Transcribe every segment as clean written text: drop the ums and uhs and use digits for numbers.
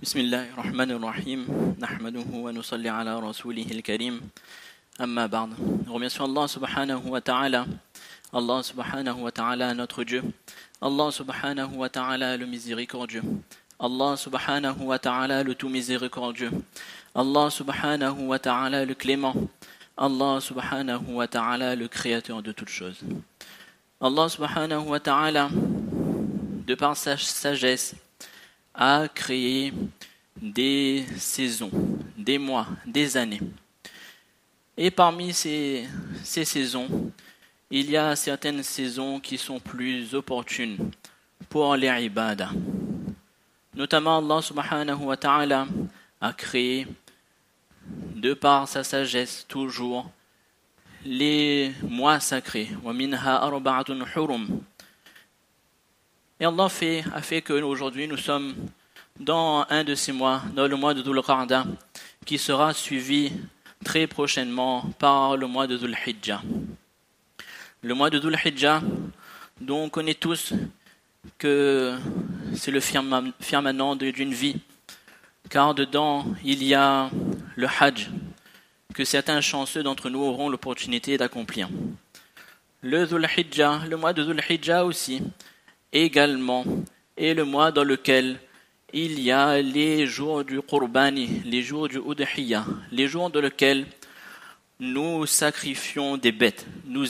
بسم الله الرحمن الرحيم نحمده ونصلي على رسوله الكريم أما بعد. Nous remercions Allah subhanahu wa ta'ala, Allah subhanahu wa ta'ala notre Dieu, Allah subhanahu wa ta'ala le miséricordieux, Allah subhanahu wa ta'ala le tout miséricordieux, Allah subhanahu wa ta'ala le clément, Allah subhanahu wa ta'ala le créateur de toutes choses. Allah subhanahu wa ta'ala, de par sa sagesse, a créé des saisons, des mois, des années. Et parmi ces saisons, il y a certaines saisons qui sont plus opportunes pour les ibadah. Notamment, Allah subhanahu wa ta'ala a créé, de par sa sagesse, toujours les mois sacrés. وَمِنْهَا أَرْبَعَةٌ حُرُمٌ. Et Allah a fait qu'aujourd'hui nous sommes dans un de ces mois, dans le mois de Dhul Qa'dah, qui sera suivi très prochainement par le mois de Dhul Hijjah. Le mois de Dhul Hijjah, dont on connaît tous que c'est le firmament d'une vie, car dedans il y a le Hajj, que certains chanceux d'entre nous auront l'opportunité d'accomplir. Le Dhul Hijjah, le mois de Dhul Hijjah aussi, également, est le mois dans lequel il y a les jours du Qurbani, les jours du Udhiyya, les jours dans lesquels nous sacrifions des bêtes, nous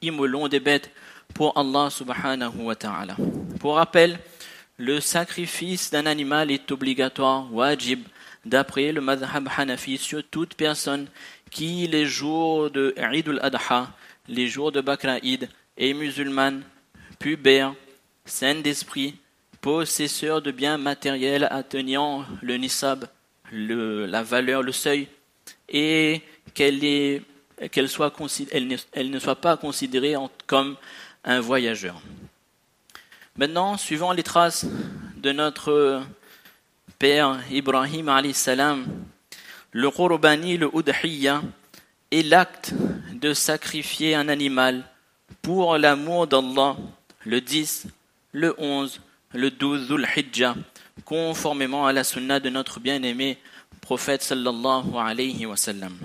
immolons des bêtes pour Allah subhanahu wa ta'ala. Pour rappel, le sacrifice d'un animal est obligatoire, wajib, d'après le madhhab hanafi, sur toute personne qui, les jours de Eid al-Adha, les jours de Bakr Eid, est musulmane, pubère, saine d'esprit, possesseur de biens matériels atteignant le nisab, la valeur, le seuil, et qu'elle ne soit pas considérée comme un voyageur. Maintenant, suivant les traces de notre père Ibrahim alayhi salam, le Qurbani, le Udhiyya, est l'acte de sacrifier un animal pour l'amour d'Allah le 10, le 11, le 12 Dhul Hijjah, conformément à la sunna de notre bien-aimé prophète sallallahu alayhi wa sallam.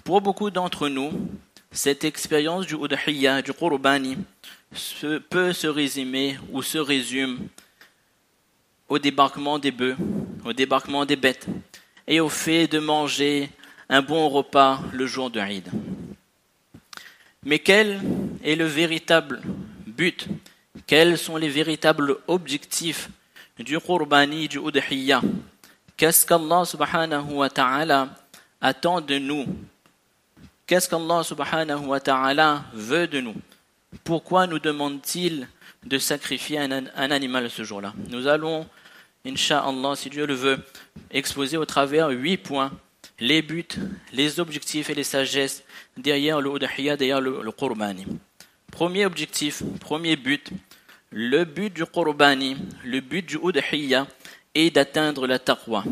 Pour beaucoup d'entre nous, cette expérience du Udhiyya, du Qurbani, peut se résumer ou se résume au débarquement des bœufs, au débarquement des bêtes et au fait de manger un bon repas le jour de Eid. Mais quel est le véritable but? Quels sont les véritables objectifs du Qurbani, du Udhiyya? Qu'est-ce qu'Allah subhanahu wa ta'ala attend de nous? Qu'est-ce qu'Allah subhanahu wa ta'ala veut de nous? Pourquoi nous demande-t-il de sacrifier un animal ce jour-là? Nous allons, Inch'Allah, si Dieu le veut, exposer au travers 8 points les buts, les objectifs et les sagesses derrière le Udhiyya, derrière le Qurbani. Premier objectif, premier but, le but du Qurbani, le but du Udhiyya est d'atteindre la taqwa.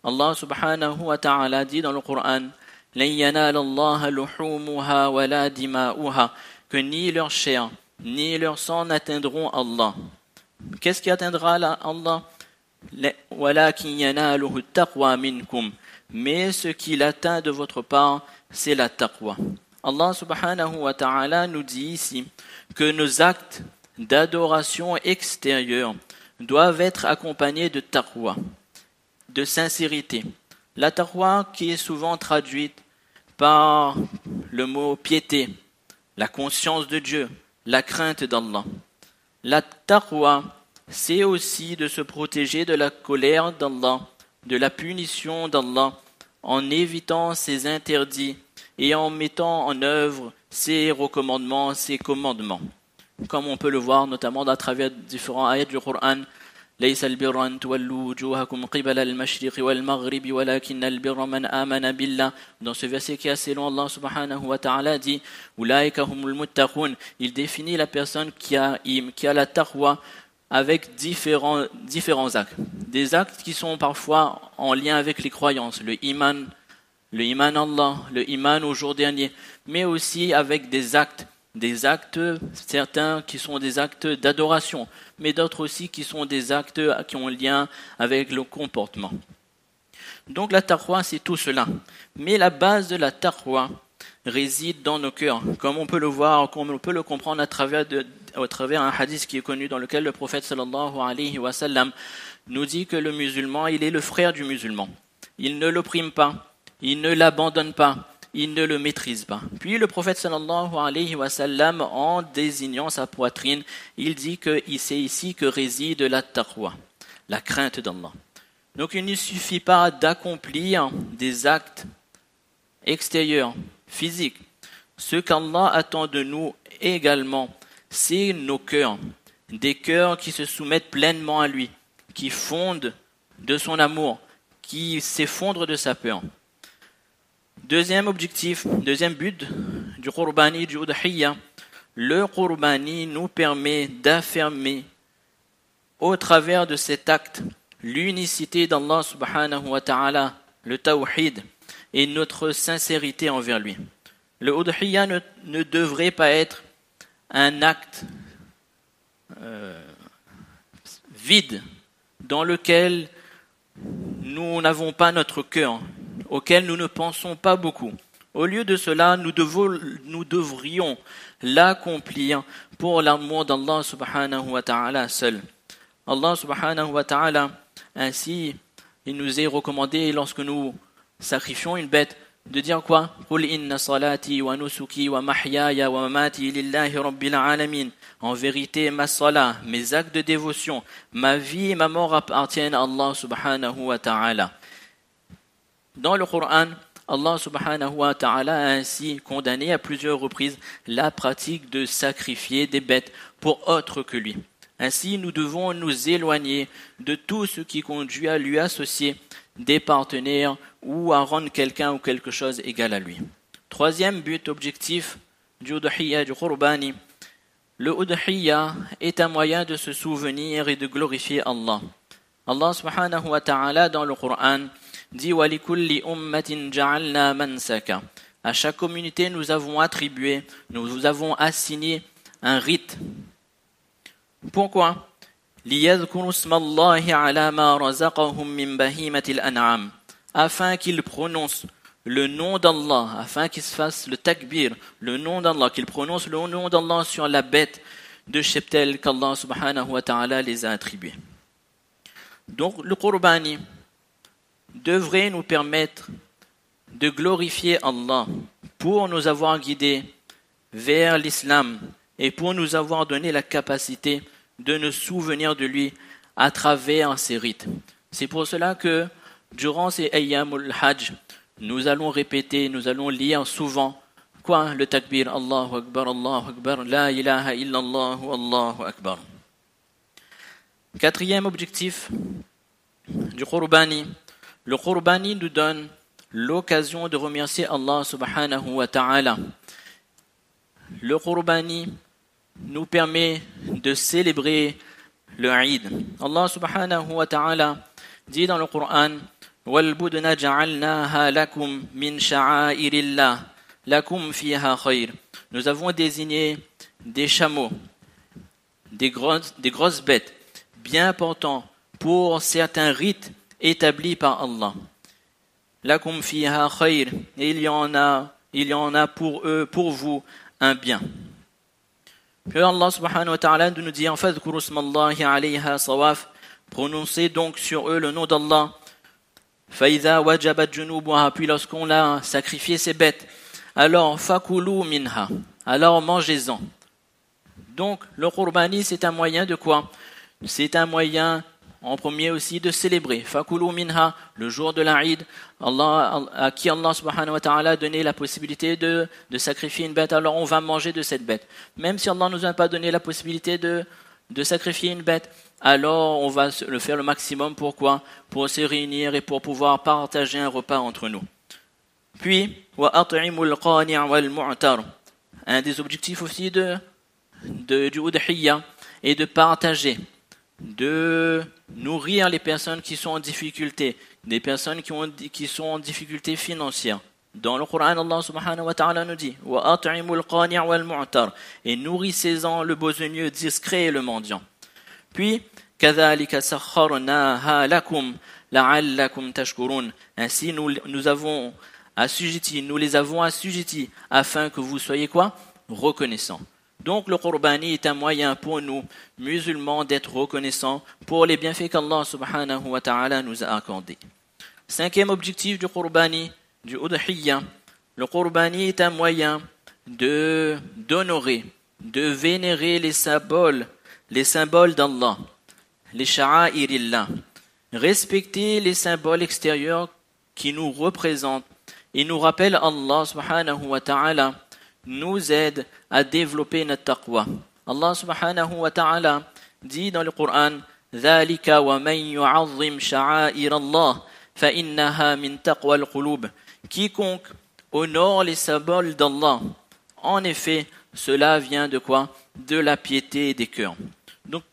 Allah subhanahu wa ta'ala dit dans le Coran, لَن يَنَالَ اللَّهَ لُحُومُهَا وَلَا دِمَاؤُهَا, que ni leur chair, ni leur sang n'atteindront Allah. Qu'est-ce qui atteindra Allah? وَلَكِنْ يَنَالُهُ التَّقْوَى مِنْكُمْ, mais ce qui l'atteint de votre part, c'est la taqwa. Allah subhanahu wa ta'ala nous dit ici que nos actes d'adoration extérieure doivent être accompagnés de taqwa, de sincérité. La taqwa qui est souvent traduite par le mot piété, la conscience de Dieu, la crainte d'Allah. La taqwa, c'est aussi de se protéger de la colère d'Allah, de la punition d'Allah, en évitant ses interdits et en mettant en œuvre ses recommandements, ses commandements. Comme on peut le voir notamment à travers différents ayats du Coran. ليس البر أن تولوا وجوهكم قبل المشرق والمغرب ولكن البر من آمن بالله. Dans ce verset qui est assez long, Allah subhanahu wa ta'ala dit أولئك هم المتقون. Il définit la personne qui a la taqwa avec différents actes. Des actes qui sont parfois en lien avec les croyances, le iman Allah, le iman au jour dernier, mais aussi avec des actes des actes, certains qui sont des actes d'adoration, mais d'autres aussi qui sont des actes qui ont un lien avec le comportement. Donc la taqwa, c'est tout cela. Mais la base de la taqwa réside dans nos cœurs, comme on peut le voir, comme on peut le comprendre à travers un hadith qui est connu dans lequel le prophète sallallahu alayhi wa sallam nous dit que le musulman, il est le frère du musulman. Il ne l'opprime pas, il ne l'abandonne pas, il ne le maîtrise pas. Puis le prophète sallallahu alayhi wa sallam, en désignant sa poitrine, il dit que c'est ici que réside la taqwa, la crainte d'Allah. Donc il ne suffit pas d'accomplir des actes extérieurs, physiques. Ce qu'Allah attend de nous également, c'est nos cœurs, des cœurs qui se soumettent pleinement à lui, qui fondent de son amour, qui s'effondrent de sa peur. Deuxième objectif, deuxième but du Qurbani, du Udhiyya, le Qurbani nous permet d'affirmer au travers de cet acte l'unicité d'Allah subhanahu wa ta'ala, le tawhid et notre sincérité envers lui. Le Udhiyya ne devrait pas être un acte vide dans lequel nous n'avons pas notre cœur, auquel nous ne pensons pas beaucoup. Au lieu de cela, nous devrions l'accomplir pour l'amour d'Allah subhanahu wa ta'ala seul. Allah subhanahu wa ta'ala, ainsi, il nous est recommandé lorsque nous sacrifions une bête, de dire quoi? Qul inna salati wa nusuki wa mahyaya wa mamati lillahi rabbil alamin. En vérité, ma salat, mes actes de dévotion, ma vie et ma mort appartiennent à Allah subhanahu wa ta'ala. Dans le Coran, Allah subhanahu wa ta'ala a ainsi condamné à plusieurs reprises la pratique de sacrifier des bêtes pour autre que lui. Ainsi, nous devons nous éloigner de tout ce qui conduit à lui associer des partenaires ou à rendre quelqu'un ou quelque chose égal à lui. Troisième but, objectif du Udhiyya, du Qurbani. Le Udhiyya est un moyen de se souvenir et de glorifier Allah. Allah subhanahu wa ta'ala dans le Coran dit « وَلِكُلِّ أُمَّةٍ جَعَلْنَا مَنْسَكًا » À chaque communauté, nous avons attribué, nous avons assigné un rite. Pourquoi? لِيَذْكُرُوا اسْمَ اللَّهِ عَلَى مَا رَزَقَهُم مِّن بَهِيمَةِ الْأَنْعَامِ Afin qu'ils prononcent le nom d'Allah, afin qu'ils se fassent le takbir, le nom d'Allah, qu'ils prononcent le nom d'Allah sur la bête de cheptel qu'Allah subhanahu wa ta'ala les a attribués. Donc le Qurbani devrait nous permettre de glorifier Allah pour nous avoir guidés vers l'islam et pour nous avoir donné la capacité de nous souvenir de lui à travers ses rites. C'est pour cela que durant ces ayyamul hajj, nous allons répéter, nous allons lire souvent quoi? Le takbir, Allahu Akbar, la ilaha illallah, Allahu Akbar. Quatrième objectif du Qurbani. Le Qurbani nous donne l'occasion de remercier Allah subhanahu wa ta'ala. Le Qurbani nous permet de célébrer le Eid. Allah subhanahu wa ta'ala dit dans le Coran وَالْبُدْنَ جَعَلْنَاهَا لَكُمْ مِنْ شَعَائِرِ اللَّهِ لَكُمْ فِيهَا خَيْرٌ. Nous avons désigné des chameaux, des grosses bêtes bien importants pour certains rites établis par Allah. لَكُمْ فِيهَا خَيْرٌ. Et il y en a pour vous un bien. Puis Allah subhanahu wa ta'ala nous dit en fait فَاذْكُرُوا اسْمَ اللَّهِ عَلَيْهَا صَوَافٍ. Prononcez donc sur eux le nom d'Allah. فَإِذَا وَجَبَتْ جُنُوبُهَا. Puis lorsqu'on a sacrifié ces bêtes, alors فَكُلُوا مِنْهَا. Alors mangez-en. Donc le Qurbani c'est un moyen de quoi? C'est un moyen en premier aussi de célébrer. فَكُلُوا مِنْهَا. Le jour de l'Aïd, à qui Allah subhanahu wa ta'ala a donné la possibilité de sacrifier une bête, alors on va manger de cette bête. Même si Allah ne nous a pas donné la possibilité de sacrifier une bête, alors on va le faire le maximum. Pourquoi? Pour se réunir et pour pouvoir partager un repas entre nous. Puis, وَأَطْعِمُوا الْقَانِعَ وَالْمُعْتَرَ. Un des objectifs aussi du Udhiyya est de partager, de nourrir les personnes qui sont en difficulté, des personnes qui sont en difficulté financière. Dans le Coran, Allah subhanahu wa ta'ala nous dit وَأَطْعِمُوا الْقَانِعَ وَالْمُعْتَرَ et nourrissez-en le besogneux discret et le mendiant. Puis كَذَلِكَ سَخَّرْنَاهَا لَكُمْ لَعَلَّكُمْ تَشْكُرُونَ ainsi nous les avons assujettis afin que vous soyez quoi? Reconnaissants. Donc le Qurbani est un moyen pour nous, musulmans, d'être reconnaissants pour les bienfaits qu'Allah subhanahu wa ta'ala nous a accordés. Cinquième objectif du Qurbani, du Udhiyya. Le Qurbani est un moyen d'honorer, de vénérer les symboles d'Allah, les sha'airillah. Respecter les symboles extérieurs qui nous représentent et nous rappellent Allah subhanahu wa ta'ala nous aide à développer notre taqwa. Allah subhanahu wa ta'ala dit dans le Coran ذَلِكَ وَمَنْ يُعَظِّمْ شَعَائِرَ اللَّهِ فَإِنَّهَا مِنْ تَقْوَى الْقُلُوبِ quiconque honore les symboles d'Allah. En effet, cela vient de quoi? De la piété des cœurs. Donc,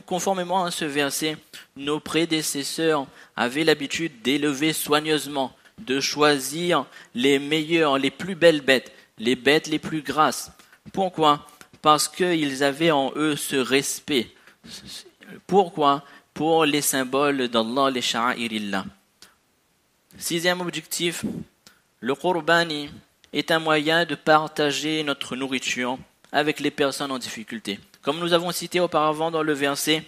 conformément à ce verset, nos prédécesseurs avaient l'habitude d'élever soigneusement, de choisir les meilleures, les plus belles bêtes, les bêtes les plus grasses. Pourquoi? Parce qu'ils avaient en eux ce respect. Pourquoi? Pour les symboles d'Allah, les sha'airillah. Sixième objectif, le Qurbani est un moyen de partager notre nourriture avec les personnes en difficulté. Comme nous avons cité auparavant dans le verset,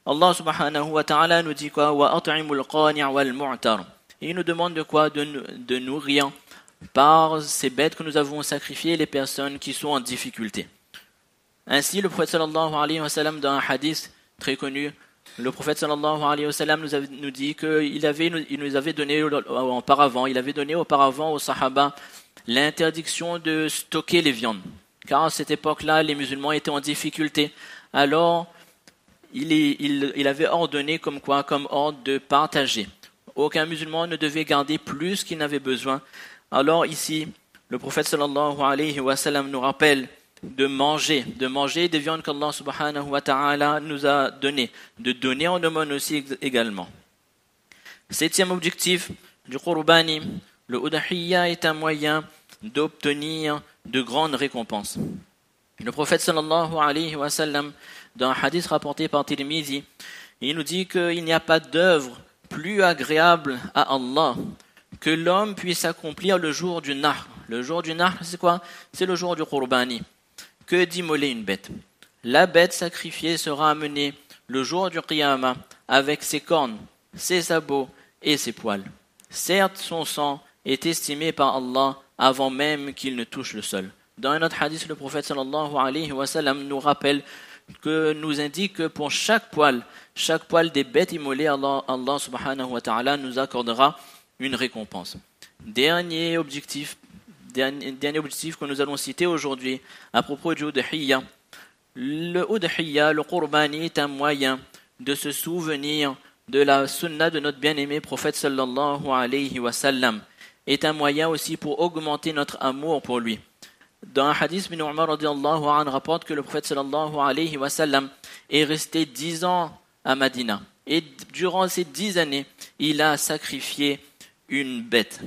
Allah subhanahu wa ta'ala nous dit quoi? وَأَطْعِمُوا الْقَانِعَ وَالْمُعْتَرَ il nous demande de quoi? De nourrir par ces bêtes que nous avons sacrifiées les personnes qui sont en difficulté. Ainsi, le prophète sallallahu alayhi wa sallam, dans un hadith très connu, le prophète sallallahu alayhi wa sallam nous dit qu'il nous avait donné auparavant aux sahaba l'interdiction de stocker les viandes. Car à cette époque-là, les musulmans étaient en difficulté. Alors, il avait ordonné comme ordre de partager. Aucun musulman ne devait garder plus qu'il n'avait besoin. Alors ici, le prophète sallallahu alayhi wa sallam nous rappelle de manger des viandes qu'Allah subhanahu wa ta'ala nous a données, de donner en aumône aussi également. Septième objectif du Qurbani, le Udhiyya est un moyen d'obtenir de grandes récompenses. Le prophète sallallahu alayhi wa sallam, dans un hadith rapporté par Tirmidhi, il nous dit qu'il n'y a pas d'œuvre plus agréable à Allah que l'homme puisse accomplir le jour du Nahr. Le jour du Nahr, c'est quoi? C'est le jour du Qurbani, que d'immoler une bête. La bête sacrifiée sera amenée le jour du Qiyamah avec ses cornes, ses sabots et ses poils. Certes, son sang est estimé par Allah avant même qu'il ne touche le sol. Dans un autre hadith, le prophète sallallahu alayhi wa sallam nous rappelle nous indique que pour chaque poil des bêtes immolées, Allah subhanahu wa ta'ala nous accordera une récompense. Dernier objectif que nous allons citer aujourd'hui à propos du Udhiyya. Le Udhiyya, le Qurbani, est un moyen de se souvenir de la sunna de notre bien-aimé prophète sallallahu alayhi wa sallam. Est un moyen aussi pour augmenter notre amour pour lui. Dans un hadith, Ibn Umar radiyallahu anhu rapporte que le prophète sallallahu alayhi wa sallam est resté 10 ans à Madina. Et durant ces 10 années, il a sacrifié une bête.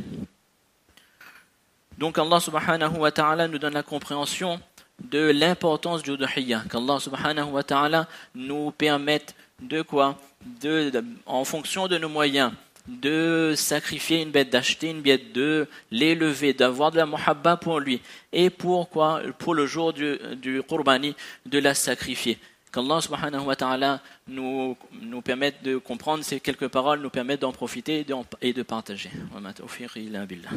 Donc Allah subhanahu wa ta'ala nous donne la compréhension de l'importance du Udhiyya. Qu'Allah subhanahu wa ta'ala nous permette en fonction de nos moyens, de sacrifier une bête, d'acheter une bête, de l'élever, d'avoir de la muhabba pour lui. Et pour le jour du Qurbani, de la sacrifier. Qu'Allah subhanahu wa ta'ala nous permette de comprendre ces quelques paroles, nous permette d'en profiter et de partager. Wa ma tawfiqi illa billah.